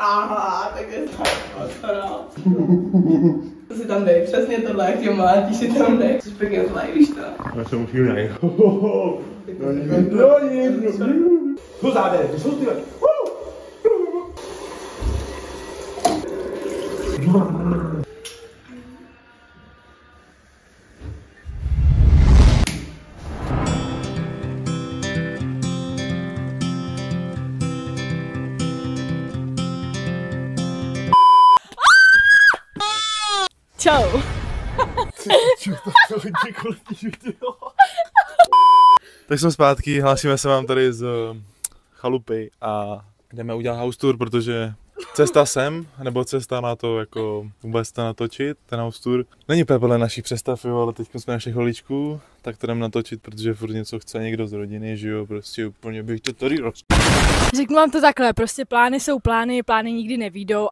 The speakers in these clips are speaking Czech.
Aha, tak je to. To si tam dej, přesně tohle, jak tě mlátí, si tam dej. Jsi pěkně zlej, víš to? Já jsem už jiný. Co záde, ty jsou ty. Čau. Tak jsme zpátky, hlásíme se vám tady z chalupy a jdeme udělat house tour, protože cesta sem, nebo cesta na to jako vůbec to natočit, ten house tour, není úplně podle našich představ, jo, ale teď jsme našich holičků, tak to jdeme natočit, protože furt něco chce někdo z rodiny, že jo, prostě úplně bych to tady roz... Řeknu vám to takhle, prostě plány jsou plány, plány nikdy nevídou.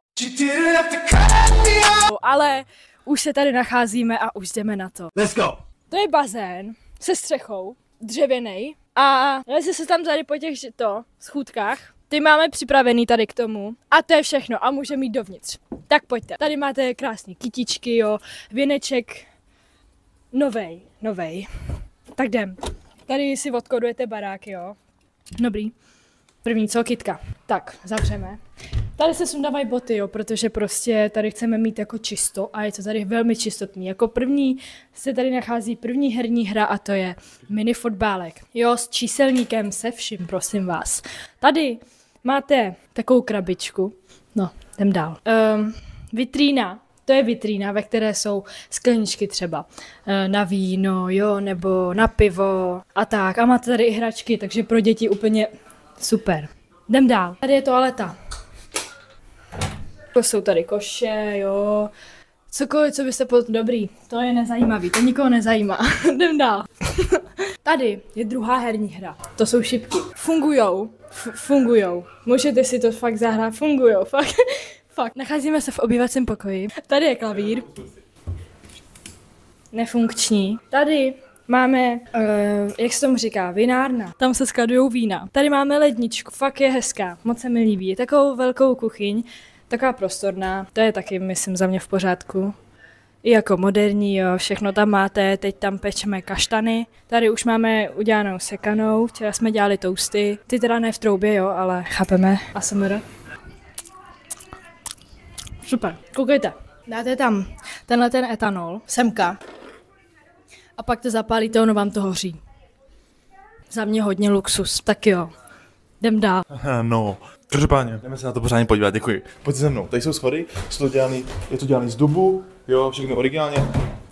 Ale už se tady nacházíme a už jdeme na to. Let's go! To je bazén se střechou, dřevěnej a leze se tam tady po těch schůdkách. Ty máme připravený tady k tomu a to je všechno a můžeme jít dovnitř. Tak pojďte. Tady máte krásné kytičky, jo, věneček novej. Tak jdem. Tady si odkodujete baráky, jo. Dobrý. První co, kytka. Tak, zavřeme. Tady se sundávají boty, jo, protože prostě tady chceme mít jako čisto a je to tady velmi čistotný. Jako první se tady nachází první herní hra a to je mini fotbálek. Jo, s číselníkem, se vším, prosím vás. Tady máte takovou krabičku. No, jdem dál. Vitrína. To je vitrína, ve které jsou skleničky třeba na víno, jo, nebo na pivo a tak. A máte tady i hračky, takže pro děti úplně super. Jdem dál. Tady je toaleta. Jsou tady koše, jo. Cokoliv, co byste dobrý, to je nezajímavý, to nikoho nezajímá. Jdem dál. Tady je druhá herní hra. To jsou šipky. Fungujou. Můžete si to fakt zahrát, fungujou, fakt. Fakt. Nacházíme se v obývacím pokoji. Tady je klavír. Nefunkční. Tady máme, jak se tomu říká, vinárna. Tam se skladujou vína. Tady máme ledničku. Fakt je hezká. Moc se mi líbí. Je takovou velkou kuchyň. Taková prostorná. To je taky, myslím, za mě v pořádku. I jako moderní, jo. Všechno tam máte. Teď tam pečeme kaštany. Tady už máme udělanou sekanou. Včera jsme dělali toasty. Ty teda ne v troubě, jo, ale chápeme. ASMR. Super, koukejte. Dáte tam tenhle ten etanol, semka. A pak to zapálíte, ono vám to hoří. Za mě hodně luxus, tak jo. Jdem dál. No, každopádně, jdeme se na to pořádně podívat, děkuji. Pojďte se mnou, tady jsou schody, je to dělaný z dubu, jo, všechno originálně,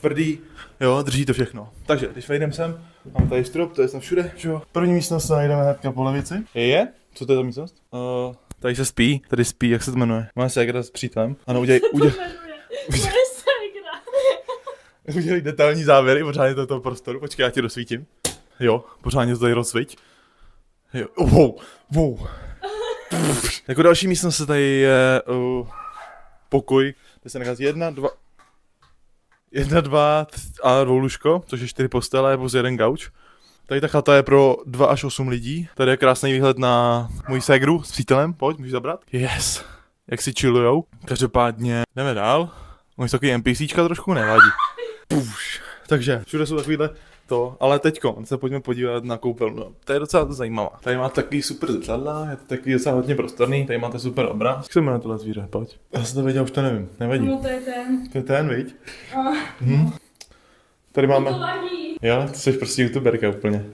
tvrdý, jo, drží to všechno. Takže, když vejdeme sem, mám tady strop, to je tam všude, jo. První místnost najdeme hnedka po levici. Je? Co to je ta místnost? Tady se spí, tady spí, jak se to jmenuje? Moje ségra s přítelem. Ano, udělej detailní závěry pořádně toho prostoru. Počkej, já ti rozsvítím. Jo, pořádně to tady rozsvíť. Jo, wow. Jako další místnost tady je pokoj, kde se nachází jedna, dva a dvoulůžko, což je 4 postele plus 1 gauč. Tady ta chata je pro 2 až 8 lidí. Tady je krásný výhled na můj ségru s přítelem. Pojď, můžeš zabrat? Yes. Jak si chillujou. Každopádně jdeme dál. Oni jsou takový NPCčka trošku, nevadí. Puš. Takže všude jsou takovýhle to, ale teďko se pojďme podívat na koupelnu. To je docela zajímavá. Tady máte takový super zrcadla, je to takový docela hodně prostorný. Tady máte super obraz. Jak se jmenuje tohle zvíře? Pojď. Já jsem to věděl, už to nevím. Nevadí. No to je ten. To je ten, viď? Tady máme... Jo, ty jsi prostě youtuberka úplně.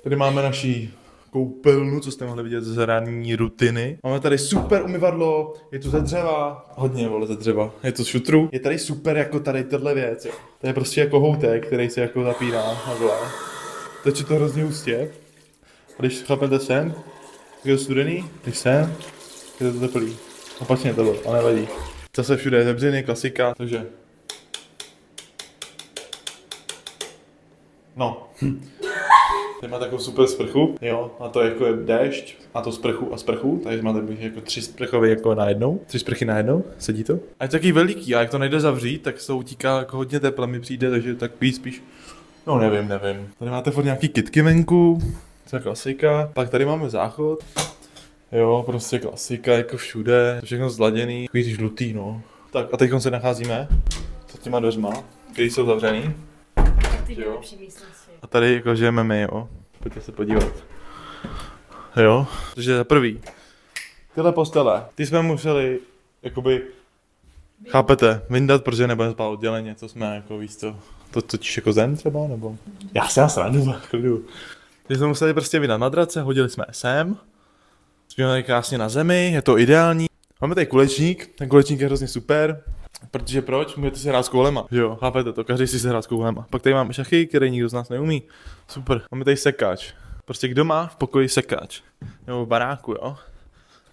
Tady máme naší koupelnu, co jste mohli vidět z ranní rutiny. Máme tady super umyvadlo, je tu ze dřeva, hodně vole ze dřeva, je to z šutru. Je tady super jako tady tahle věc, jo. To je prostě jako houtek, který se jako zapíná na dole. Teče to hrozně hustě. A když chlapnete sem, je to studený, když sem, je to teplý. Opačně to bylo, ale nevadí. Zase všude je zebřiny, klasika, takže... No. Tady má takovou super sprchu, jo, a to jako je déšť, a to sprchu a sprchu, takže máte jako 3 sprchovy jako najednou, 3 sprchy najednou, sedí to. A je to taky veliký, a jak to nejde zavřít, tak se to utíká jako hodně tepla mi přijde, takže tak spíš, no nevím. Tady máte furt nějaký kytky venku, to je klasika, pak tady máme záchod, jo, prostě klasika jako všude, to všechno zladěný, takový žlutý, no. Tak a teď se nacházíme s těma dveřma, které jsou zavřený. Ty nejlepší místnosti. A tady jako žijeme my, jo. Pojďte se podívat. Jo, takže za prvý. Tyhle postele, ty jsme museli, jakoby, chápete, vyndat, protože nebudeme spát odděleně, to jsme jako, víc to totiž jako zem třeba, nebo? Já si nás rádu, klidu. Ty jsme museli prostě vydat madrace, hodili jsme sem. Jsme tady krásně na zemi, je to ideální. Máme tady kulečník, ten kulečník je hrozně super. Protože proč? Můžete si hrát s koulema, jo, chápete to, každý si se hrát s koulema. Pak tady máme šachy, který nikdo z nás neumí. Super, máme tady sekáč. Prostě kdo má v pokoji sekáč? Nebo v baráku, jo?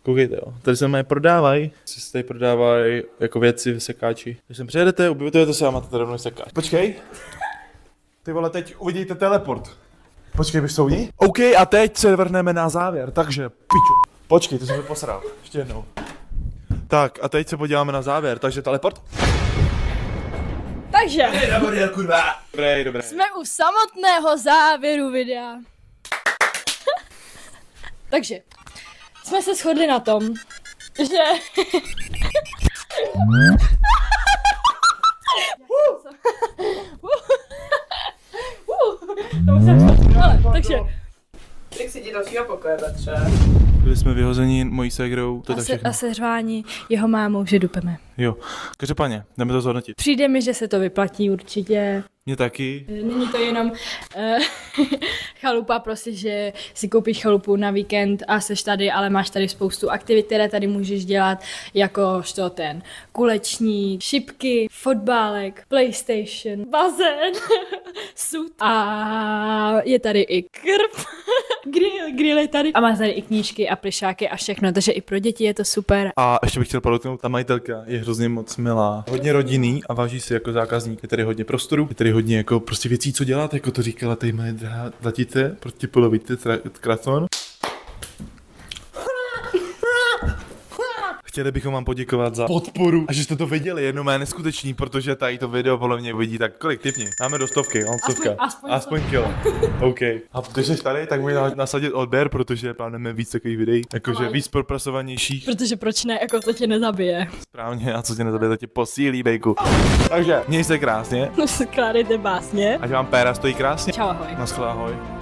Koukejte, jo. Tady se mají prodávají, se tady prodávají jako věci v sekáči. Když sem přijedete, ubytujete se a máte tady rovnou sekáč. Počkej. Ty vole, teď uvidíte teleport. Počkej, bys soudí? OK, a teď se vrhneme na závěr, takže piču. Počkej, to jsem mi posral. Ještě jednou. Tak, a teď se podíváme na závěr, takže teleport. Takže, Dobré. jsme u samotného závěru videa. Takže, jsme se shodli na tom, že... Takže... Jak si jdi do svého pokoje, Petře? Byli jsme vyhozeni mojí ségrou, to je tak všechno. A seřvání jeho mámou, že dupeme. Jo, každopádně, jdeme to zhodnotit. Přijde mi, že se to vyplatí určitě. Mně taky. Není to jenom chalupa, prostě, že si koupíš chalupu na víkend a seš tady, ale máš tady spoustu aktivit, které tady můžeš dělat, jakožto ten kulečník, šipky, fotbálek, PlayStation, bazén, sud a je tady i krb, grill je tady a máš tady i knížky a plišáky a všechno, takže i pro děti je to super. A ještě bych chtěl podotknout, ta majitelka je hrozně moc milá, hodně rodinný a váží si jako zákazník. Je tady hodně prostoru, je tady hodně jako prostě věcí, co dělat, jako to říkala tady moje drahá tatice, prostě polovíte kraton. Chtěli bychom vám poděkovat za podporu a že jste to viděli, jenom je neskutečný, protože tady to video podle mě vidí tak kolik tipni. Máme do 100, mám 100. Aspoň kilo. OK. A když jsi tady, tak můžeme nasadit odběr, protože plánujeme víc takových videí, jakože víc propracovanějších. Protože proč ne, jako to tě nezabije. Správně, a co tě nezabije, to tě posílí, bejku. Takže, měj se krásně. Skládejte básně. Ať vám péra stojí krásně. Čau, ahoj. Naschle, ahoj.